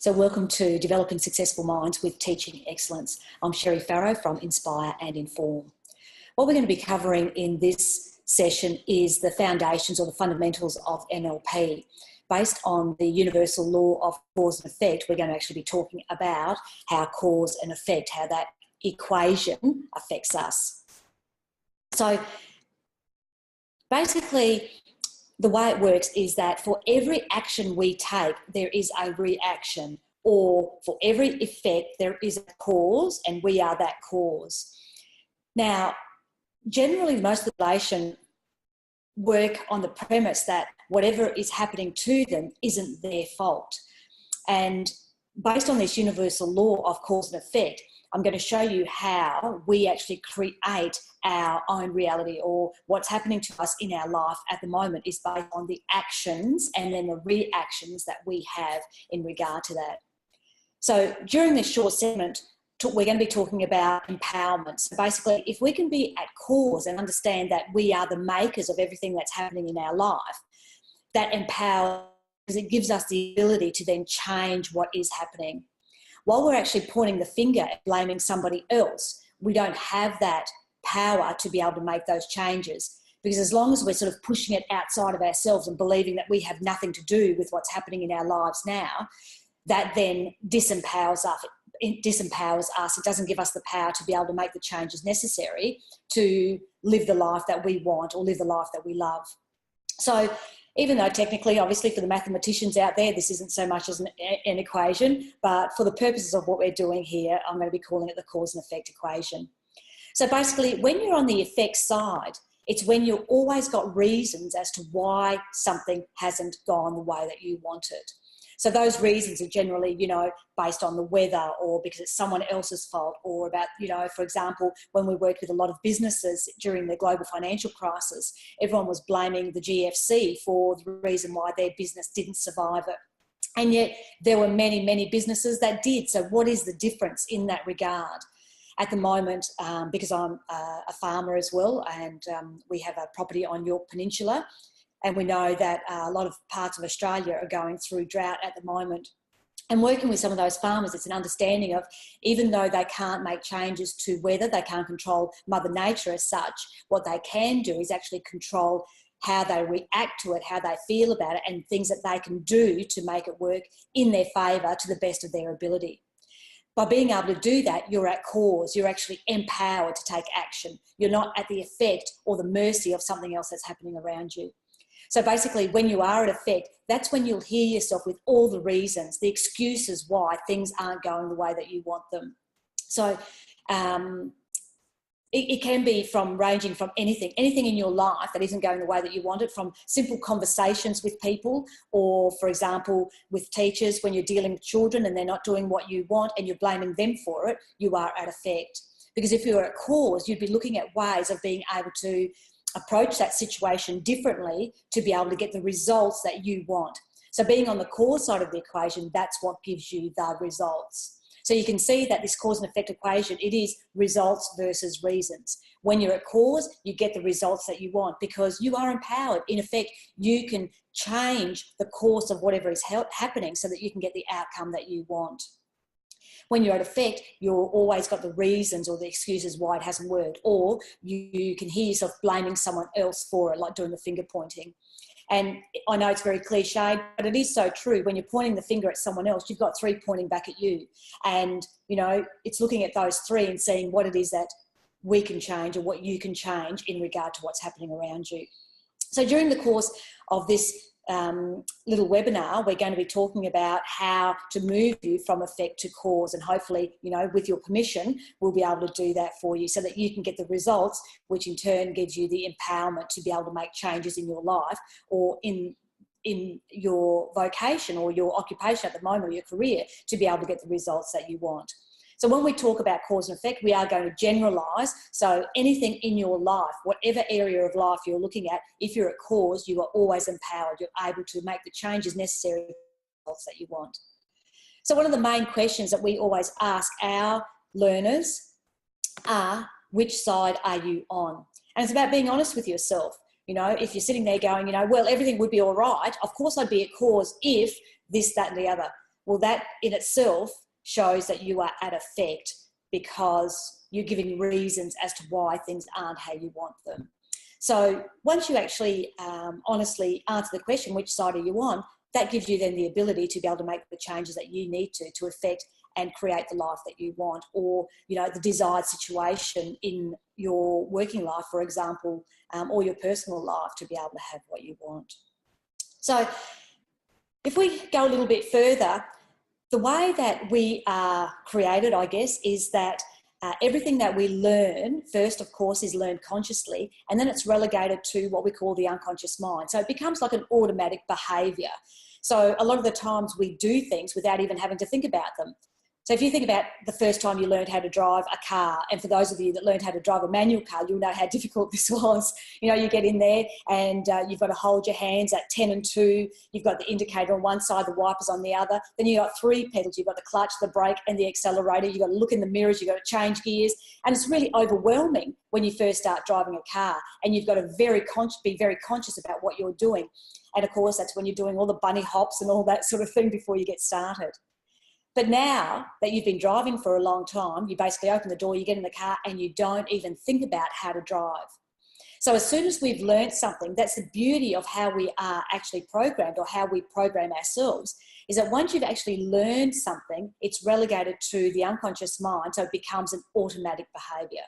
So welcome to Developing Successful Minds with Teaching Excellence. I'm Cherry Farrow from Inspire and Inform. What we're going to be covering in this session is the foundations or the fundamentals of NLP. Based on the universal law of cause and effect, we're going to actually be talking about how cause and effect, how that equation affects us. So basically, the way it works is that for every action we take, there is a reaction, or for every effect, there is a cause, and we are that cause. Now, generally, most of the population work on the premise that whatever is happening to them isn't their fault. And based on this universal law of cause and effect, I'm going to show you how we actually create our own reality, or what's happening to us in our life at the moment is based on the actions and then the reactions that we have in regard to that. So during this short segment, we're going to be talking about empowerment. So basically, if we can be at cause and understand that we are the makers of everything that's happening in our life, that empowers, because it gives us the ability to then change what is happening. While we're actually pointing the finger and blaming somebody else, we don't have that power to be able to make those changes. Because as long as we're sort of pushing it outside of ourselves and believing that we have nothing to do with what's happening in our lives now, that then disempowers us. It disempowers us. It doesn't give us the power to be able to make the changes necessary to live the life that we want or live the life that we love. So even though technically, obviously for the mathematicians out there, this isn't so much as an equation, but for the purposes of what we're doing here, I'm going to be calling it the cause and effect equation. So basically, when you're on the effect side, it's when you've always got reasons as to why something hasn't gone the way that you wanted. So those reasons are generally, based on the weather, or because it's someone else's fault, or about, for example, when we worked with a lot of businesses during the global financial crisis, everyone was blaming the GFC for the reason why their business didn't survive it. And yet there were many, many businesses that did. So what is the difference in that regard? At the moment, because I'm a farmer as well, and we have a property on York Peninsula, and we know that a lot of parts of Australia are going through drought at the moment. And working with some of those farmers, it's an understanding of, even though they can't make changes to weather, they can't control Mother Nature as such, what they can do is actually control how they react to it, how they feel about it, and things that they can do to make it work in their favour to the best of their ability. By being able to do that, you're at cause. You're actually empowered to take action. You're not at the effect or the mercy of something else that's happening around you. So basically, when you are at effect, that's when you'll hear yourself with all the reasons, the excuses why things aren't going the way that you want them. So it can be ranging from anything in your life that isn't going the way that you want it, from simple conversations with people, or, for example, with teachers, when you're dealing with children and they're not doing what you want and you're blaming them for it, you are at effect. Because if you were at cause, you'd be looking at ways of being able to approach that situation differently to be able to get the results that you want. So being on the cause side of the equation, that's what gives you the results. So you can see that this cause and effect equation, it is results versus reasons. When you're at cause, you get the results that you want because you are empowered. In effect, you can change the course of whatever is happening so that you can get the outcome that you want. When you're at effect, you've always got the reasons or the excuses why it hasn't worked, or you can hear yourself blaming someone else for it, like doing the finger pointing. And I know it's very cliched, but it is so true. When you're pointing the finger at someone else, you've got three pointing back at you. And, it's looking at those three and seeing what it is that we can change or what you can change in regard to what's happening around you. So during the course of this little webinar, we're going to be talking about how to move you from effect to cause, and hopefully, with your permission, we'll be able to do that for you so that you can get the results, which in turn gives you the empowerment to be able to make changes in your life or in your vocation or your occupation at the moment, or your career, to be able to get the results that you want. So when we talk about cause and effect, we are going to generalise. So anything in your life, whatever area of life you're looking at, if you're at cause, you are always empowered. You're able to make the changes necessary for the results that you want. So one of the main questions that we always ask our learners are, which side are you on? And it's about being honest with yourself. If you're sitting there going, well, everything would be all right, of course I'd be at cause if this, that and the other. well, that in itself shows that you are at effect, because you're giving reasons as to why things aren't how you want them. So once you actually honestly answer the question, which side are you on, that gives you then the ability to be able to make the changes that you need to affect and create the life that you want, or, you know, the desired situation in your working life, for example, or your personal life, to be able to have what you want. So if we go a little bit further, the way that we are created, I guess, is that everything that we learn, first, of course, is learned consciously, and then it's relegated to what we call the unconscious mind. So it becomes like an automatic behaviour. So a lot of the times we do things without even having to think about them. So if you think about the first time you learned how to drive a car, and for those of you that learned how to drive a manual car, you'll know how difficult this was. You know, you get in there and you've got to hold your hands at 10 and 2. You've got the indicator on one side, the wipers on the other. Then you've got 3 pedals. You've got the clutch, the brake and the accelerator. You've got to look in the mirrors. You've got to change gears. And it's really overwhelming when you first start driving a car, and you've got to be very conscious about what you're doing. And of course, that's when you're doing all the bunny hops and all that sort of thing before you get started. But now that you've been driving for a long time, you basically open the door, you get in the car, and you don't even think about how to drive. So as soon as we've learned something, that's the beauty of how we are actually programmed, or how we program ourselves, is that once you've actually learned something, it's relegated to the unconscious mind, so it becomes an automatic behaviour.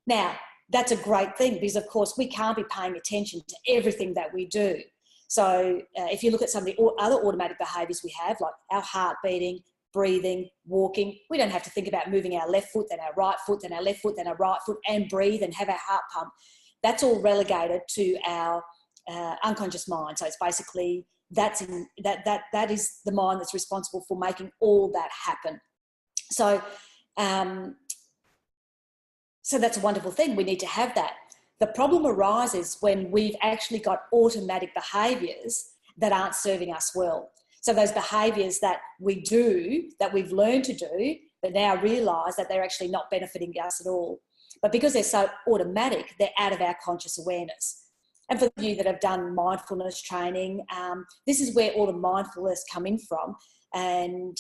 Now, that's a great thing, because of course we can't be paying attention to everything that we do. So if you look at some of the other automatic behaviours we have, like our heart beating, breathing, walking, we don't have to think about moving our left foot, then our right foot, then our left foot, then our right foot, and breathe and have our heart pump. That's all relegated to our unconscious mind. So it's basically, that is the mind that's responsible for making all that happen. So, so that's a wonderful thing. We need to have that. The problem arises when we've actually got automatic behaviours that aren't serving us well. So those behaviours that we do, that we've learned to do, but now realise that they're actually not benefiting us at all. But because they're so automatic, they're out of our conscious awareness. And for you that have done mindfulness training, this is where all the mindfulness come in from. And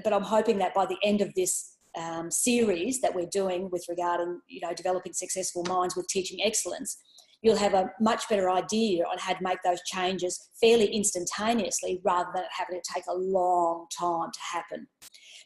but I'm hoping that by the end of this series that we're doing with regarding, you know, developing successful minds with Teaching Excellence, you'll have a much better idea on how to make those changes fairly instantaneously, rather than having to take a long time to happen.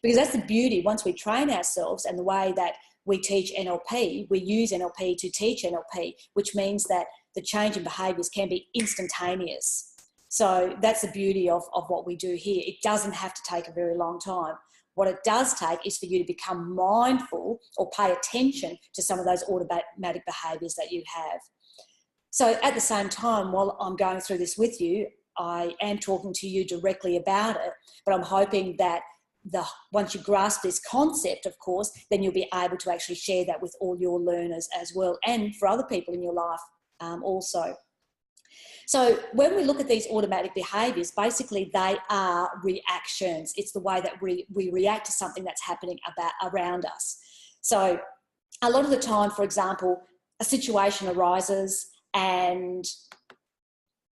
Because that's the beauty, once we train ourselves, and the way that we teach NLP, we use NLP to teach NLP, which means that the change in behaviours can be instantaneous. So that's the beauty of what we do here. It doesn't have to take a very long time. What it does take is for you to become mindful, or pay attention to some of those automatic behaviours that you have. So at the same time, while I'm going through this with you, I am talking to you directly about it, but I'm hoping that once you grasp this concept, of course, then you'll be able to actually share that with all your learners as well, and for other people in your life also. So when we look at these automatic behaviours, basically they are reactions. It's the way that we react to something that's happening around us. So a lot of the time, for example, a situation arises and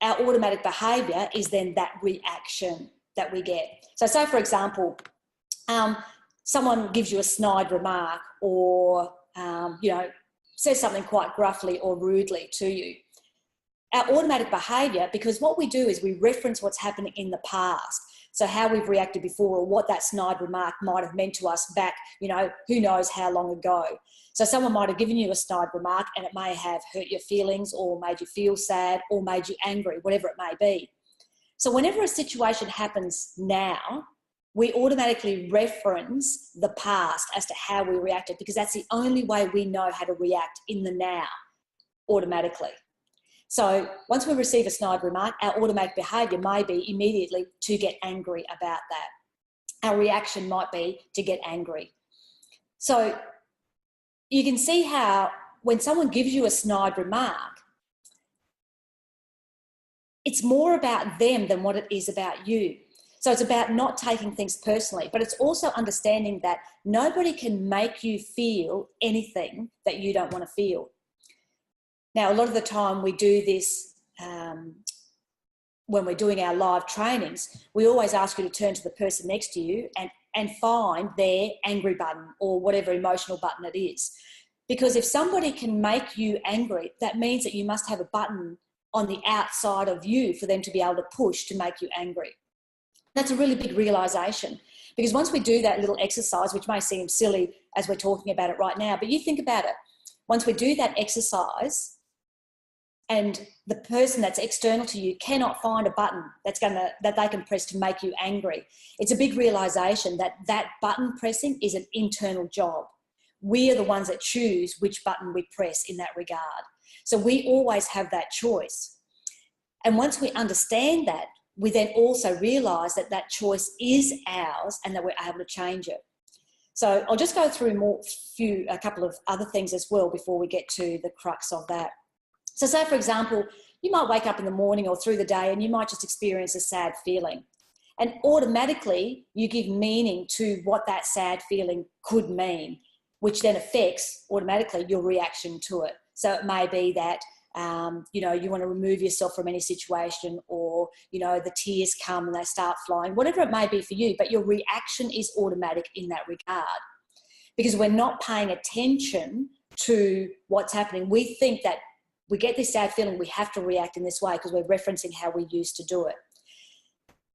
our automatic behaviour is then that reaction that we get. So say, for example, someone gives you a snide remark, or, you know, says something quite gruffly or rudely to you. Our automatic behaviour, because what we do is we reference what's happening in the past. So how we've reacted before, or what that snide remark might have meant to us back, you know, who knows how long ago. So someone might have given you a snide remark, and it may have hurt your feelings, or made you feel sad, or made you angry, whatever it may be. So whenever a situation happens now, we automatically reference the past as to how we reacted, because that's the only way we know how to react in the now, automatically. So once we receive a snide remark, our automatic behaviour may be immediately to get angry about that. Our reaction might be to get angry. So you can see how when someone gives you a snide remark, it's more about them than what it is about you. So it's about not taking things personally, but it's also understanding that nobody can make you feel anything that you don't want to feel. Now, a lot of the time we do this when we're doing our live trainings, we always ask you to turn to the person next to you and find their angry button or whatever emotional button it is. Because if somebody can make you angry, that means that you must have a button on the outside of you for them to be able to push to make you angry. That's a really big realization, because once we do that little exercise, which may seem silly as we're talking about it right now, but you think about it, once we do that exercise and the person that's external to you cannot find a button that they can press to make you angry, it's a big realization that that button pressing is an internal job. We are the ones that choose which button we press in that regard. So we always have that choice. And once we understand that, we then also realise that that choice is ours and that we're able to change it. So I'll just go through a couple of other things as well before we get to the crux of that. So say, for example, you might wake up in the morning or through the day and you might just experience a sad feeling. And automatically you give meaning to what that sad feeling could mean, which then affects automatically your reaction to it. So it may be that, you want to remove yourself from any situation, or, the tears come and they start flying, whatever it may be for you, but your reaction is automatic in that regard. Because we're not paying attention to what's happening. We think that we get this sad feeling, we have to react in this way because we're referencing how we used to do it.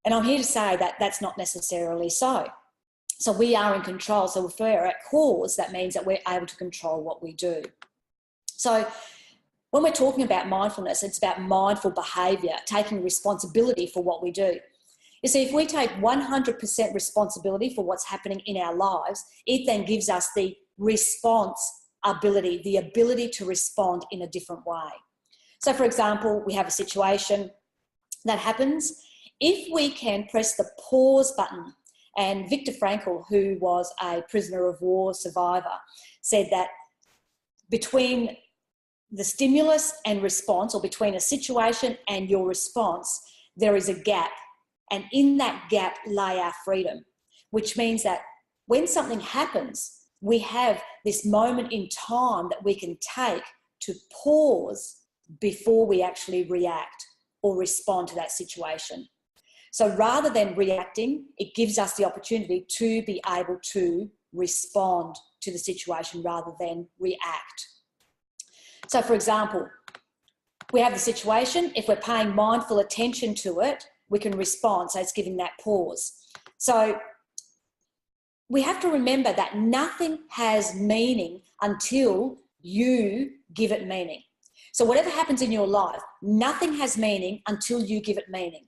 And I'm here to say that that's not necessarily so. So we are in control. So if we're at cause, that means that we're able to control what we do. So when we're talking about mindfulness, it's about mindful behaviour, taking responsibility for what we do. You see, if we take 100% responsibility for what's happening in our lives, it then gives us the response ability, the ability to respond in a different way. So for example, we have a situation that happens. If we can press the pause button, and Viktor Frankl, who was a prisoner of war survivor, said that between the stimulus and response, or between a situation and your response, there is a gap. And in that gap lay our freedom, which means that when something happens, we have this moment in time that we can take to pause before we actually react or respond to that situation. So rather than reacting, it gives us the opportunity to be able to respond to the situation rather than react. So for example, we have the situation. If we're paying mindful attention to it, we can respond. So it's giving that pause. So we have to remember that nothing has meaning until you give it meaning. So whatever happens in your life, nothing has meaning until you give it meaning.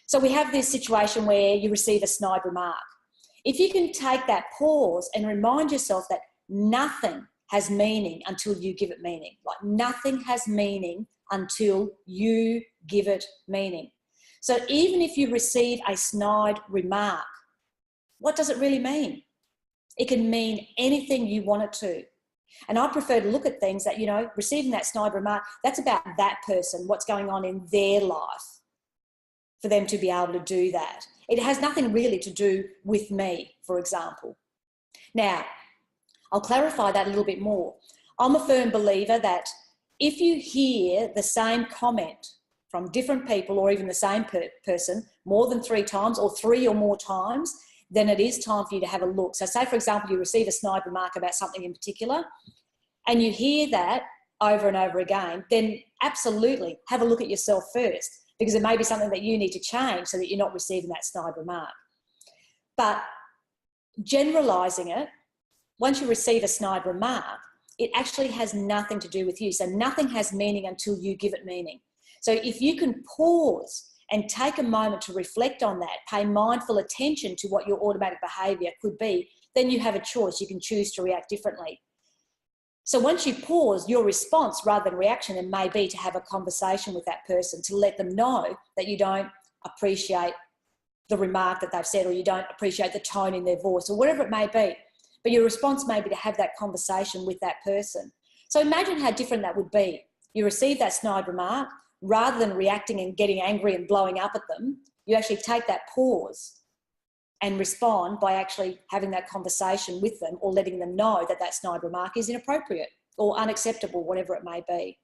So we have this situation where you receive a snide remark. If you can take that pause and remind yourself that nothing has meaning until you give it meaning. Like nothing has meaning until you give it meaning. So even if you receive a snide remark, what does it really mean? It can mean anything you want it to. And I prefer to look at things that, receiving that snide remark, that's about that person, what's going on in their life for them to be able to do that. It has nothing really to do with me, for example. Now, I'll clarify that a little bit more. I'm a firm believer that if you hear the same comment from different people, or even the same person, more than 3 times or 3 or more times, then it is time for you to have a look. So say, for example, you receive a snide remark about something in particular and you hear that over and over again, then absolutely have a look at yourself first, because it may be something that you need to change so that you're not receiving that snide remark. But generalising it, once you receive a snide remark, it actually has nothing to do with you. So nothing has meaning until you give it meaning. So if you can pause and take a moment to reflect on that, pay mindful attention to what your automatic behaviour could be, then you have a choice. You can choose to react differently. So once you pause, your response rather than reaction then may be to have a conversation with that person, to let them know that you don't appreciate the remark that they've said, or you don't appreciate the tone in their voice, or whatever it may be. But your response may be to have that conversation with that person. So imagine how different that would be. You receive that snide remark, rather than reacting and getting angry and blowing up at them, you actually take that pause and respond by actually having that conversation with them, or letting them know that that snide remark is inappropriate or unacceptable, whatever it may be.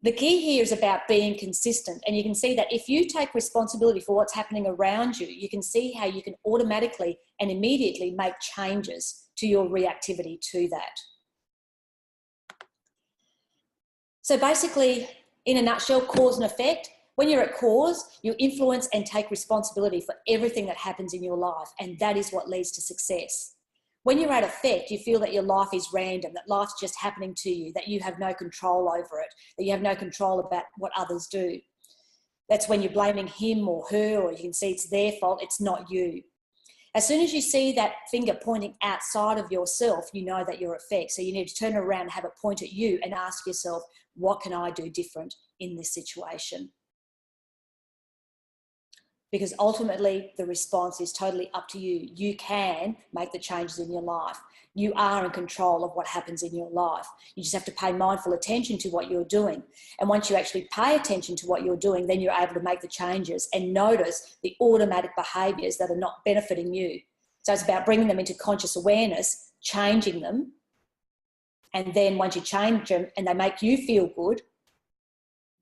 The key here is about being consistent. And you can see that if you take responsibility for what's happening around you, you can see how you can automatically and immediately make changes to your reactivity to that. So basically, in a nutshell, cause and effect. When you're at cause, you influence and take responsibility for everything that happens in your life, and that is what leads to success. When you're at effect, you feel that your life is random, that life's just happening to you, that you have no control over it, that you have no control about what others do. That's when you're blaming him or her, or you can see it's their fault, it's not you. As soon as you see that finger pointing outside of yourself, you know that you're effect. So you need to turn around and have it point at you and ask yourself, what can I do different in this situation? Because ultimately the response is totally up to you. You can make the changes in your life. You are in control of what happens in your life. You just have to pay mindful attention to what you're doing. And once you actually pay attention to what you're doing, then you're able to make the changes and notice the automatic behaviours that are not benefiting you. So it's about bringing them into conscious awareness, changing them. And then once you change them and they make you feel good,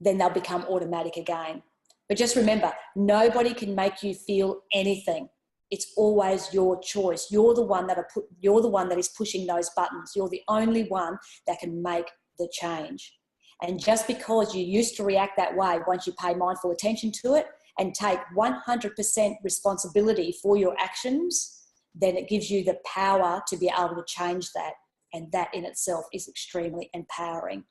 then they'll become automatic again. But just remember, nobody can make you feel anything. It's always your choice. You're the one that is pushing those buttons. You're the only one that can make the change. And just because you used to react that way, once you pay mindful attention to it and take 100% responsibility for your actions, then it gives you the power to be able to change that. And that in itself is extremely empowering.